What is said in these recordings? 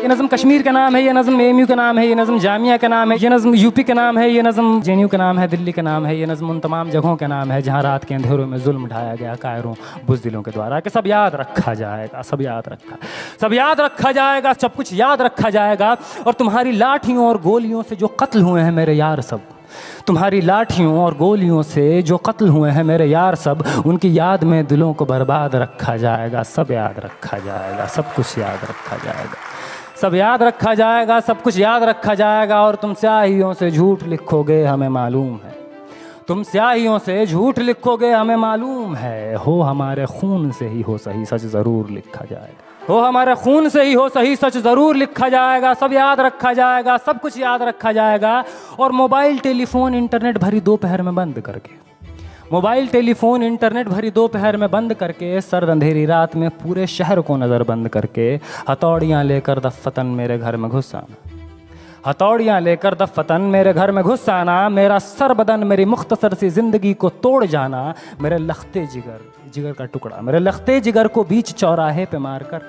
ये नज़म कश्मीर का नाम है, ये नज़म एएमयू का नाम है, ये नज़म जामिया का नाम है, ये नज़म यूपी का नाम है, ये नज़म जेएनयू का नाम है, दिल्ली का नाम है, ये नज़म उन तमाम जगहों का नाम है जहाँ रात के अंधेरों में जुल्म ढाया गया कायरों बुज़दिलों के द्वारा। कि सब याद रखा जाएगा, सब याद रखा जाएगा, सब कुछ याद रखा जाएगा। और तुम्हारी लाठियों और गोलियों से जो कत्ल हुए हैं मेरे यार सब, तुम्हारी लाठियों और गोलियों से जो कत्ल हुए हैं मेरे यार सब, उनकी याद में दिलों को बर्बाद रखा जाएगा। सब याद रखा जाएगा, सब कुछ याद रखा जाएगा, सब याद रखा जाएगा, सब कुछ याद रखा जाएगा। और तुम स्याहियों से झूठ लिखोगे हमें मालूम है, तुम स्याहियों से झूठ लिखोगे हमें मालूम है। हो हमारे खून से ही हो सही सच ज़रूर लिखा जाएगा, हो हमारे खून से ही हो सही सच ज़रूर लिखा जाएगा। सब याद रखा जाएगा, सब कुछ याद रखा जाएगा। और मोबाइल टेलीफोन इंटरनेट भरी दोपहर में बंद करके, मोबाइल टेलीफोन इंटरनेट भरी दोपहर में बंद करके, सर्द अंधेरी रात में पूरे शहर को नज़र बंद करके, हथौड़ियाँ लेकर दफ़्फ़तन मेरे घर में घुस आना, हथौड़ियाँ लेकर दफ़्फ़तन मेरे घर में घुस आना। मेरा सर बदन मेरी मुख्तसर सी ज़िंदगी को तोड़ जाना। मेरे लख्ते जिगर का टुकड़ा, मेरे लख्ते जिगर को बीच चौराहे पे मारकर,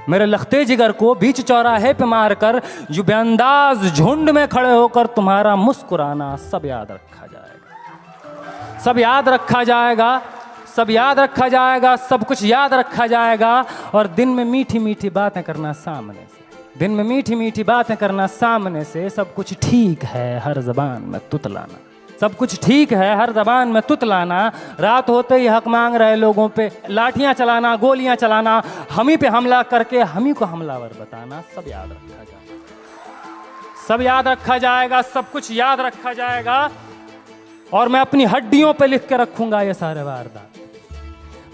मेरे लख्ते जिगर को बीच चौराहे पे मारकर, जो बेअंदाज झुंड में खड़े होकर तुम्हारा मुस्कुराना, सब याद रखा जाएगा, सब याद रखा जाएगा, सब याद रखा जाएगा, सब कुछ याद रखा जाएगा। और दिन में मीठी मीठी बातें करना सामने से, दिन में मीठी मीठी बातें करना सामने से। सब कुछ ठीक है हर ज़बान में तुतलाना, सब कुछ ठीक है हर ज़बान में तुतलाना। रात होते ही हक मांग रहे लोगों पे लाठियाँ चलाना, गोलियाँ चलाना, हम ही पे हमला करके हम ही को हमलावर बताना। सब याद रखा जाएगा, सब याद रखा जाएगा, सब कुछ याद रखा जाएगा। और मैं अपनी हड्डियों पे लिख के रखूँगा ये सारे वारदात,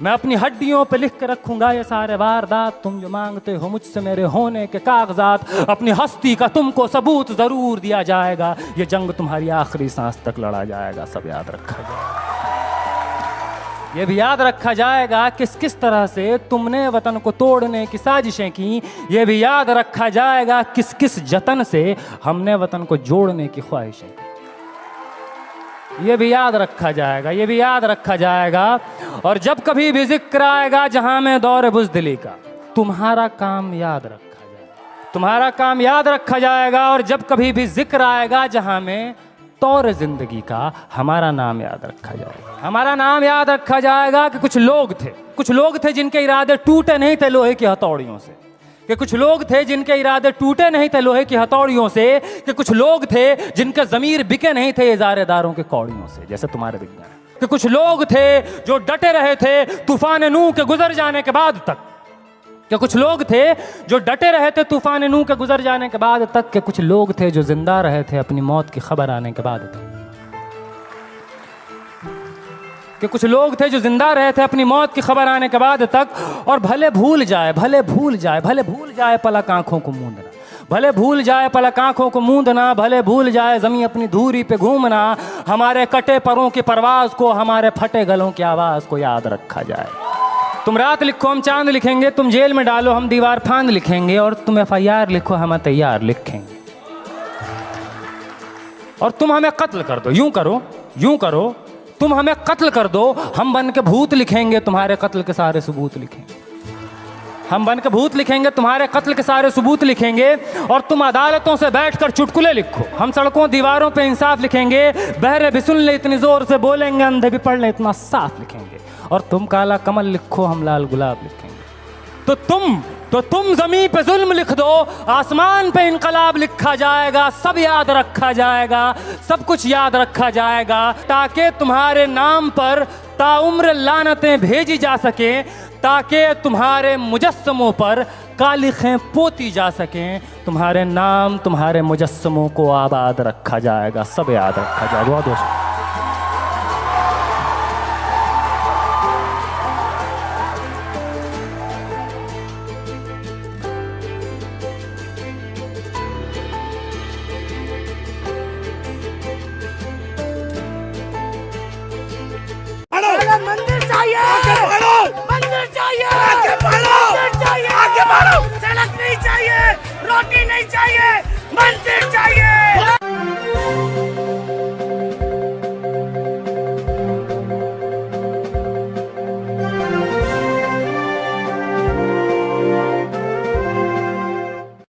मैं अपनी हड्डियों पे लिख के रखूँगा ये सारे वारदात। तुम जो मांगते हो मुझसे मेरे होने के कागजात, अपनी हस्ती का तुमको सबूत ज़रूर दिया जाएगा। ये जंग तुम्हारी आखिरी सांस तक लड़ा जाएगा। सब याद रखा जाएगा, ये भी याद रखा जाएगा किस किस तरह से तुमने वतन को तोड़ने की साजिशें की। ये भी याद रखा जाएगा किस किस जतन से हमने वतन को जोड़ने की ख्वाहिशें की। ये भी याद रखा जाएगा, ये भी याद रखा जाएगा। और जब कभी भी जिक्र आएगा जहां में दौर बुज़दिली का, तुम्हारा काम याद रखा जाएगा, तुम्हारा काम याद रखा जाएगा। और जब कभी भी जिक्र आएगा जहां में तौर ज़िंदगी का, हमारा नाम याद रखा जाएगा, हमारा नाम याद रखा जाएगा। कि कुछ लोग थे जिनके इरादे टूटे नहीं थे लोहे की हथौड़ियों से, कि कुछ लोग थे जिनके इरादे टूटे नहीं थे लोहे की हथौड़ियों से, कि कुछ लोग थे जिनके ज़मीर बिके नहीं थे इज़ारेदारों के कौड़ियों से, जैसे तुम्हारे बिक गए। कि कुछ लोग थे जो डटे रहे थे तूफान नूह के गुजर जाने के बाद तक, कि कुछ लोग थे जो डटे रहे थे तूफान नूह के गुजर जाने के बाद तक, कि कुछ लोग थे जो जिंदा रहे थे अपनी मौत की खबर आने के बाद तक, कि कुछ लोग थे जो जिंदा रहे थे अपनी मौत की खबर आने के बाद तक। और भले भूल जाए पलक आंखों को मूंदना, भले भूल जाए पलक आंखों को मूंदना, भले भूल जाए ज़मीं अपनी धूरी पे घूमना। हमारे कटे परों की परवाज़ को, हमारे फटे गलों की आवाज़ को याद रखा जाए। तुम रात लिखो हम चांद लिखेंगे, तुम जेल में डालो हम दीवार फांद लिखेंगे, और तुम FIR लिखो हम तैयार लिखेंगे। और तुम हमें कत्ल कर दो, यूं करो तुम हमें कत्ल कर दो, हम बन के भूत लिखेंगे, तुम्हारे कत्ल के सारे सबूत लिखेंगे, हम बन के भूत लिखेंगे, तुम्हारे कत्ल के सारे सबूत लिखेंगे। और तुम अदालतों से बैठकर चुटकुले लिखो, हम सड़कों दीवारों पे इंसाफ लिखेंगे। बहरे भी सुन ले इतनी जोर से बोलेंगे, अंधे भी पढ़ ले इतना साफ लिखेंगे। और तुम काला कमल लिखो हम लाल गुलाब लिखेंगे। तो तुम ज़मीं पे जुल्म लिख दो, आसमान पे इनकलाब लिखा जाएगा। सब याद रखा जाएगा, सब कुछ याद रखा जाएगा, ताकि तुम्हारे नाम पर ताउम्र लानतें भेजी जा सकें, ताकि तुम्हारे मुजस्समों पर कालिखें पोती जा सकें। तुम्हारे नाम, तुम्हारे मुजस्समों को आबाद रखा जाएगा, सब याद रखा जाएगा। बहुत बहुत मंदिर चाहिए, मंदिर चाहिए, मंदिर चाहिए, सड़क नहीं चाहिए, रोटी नहीं चाहिए, मंदिर चाहिए।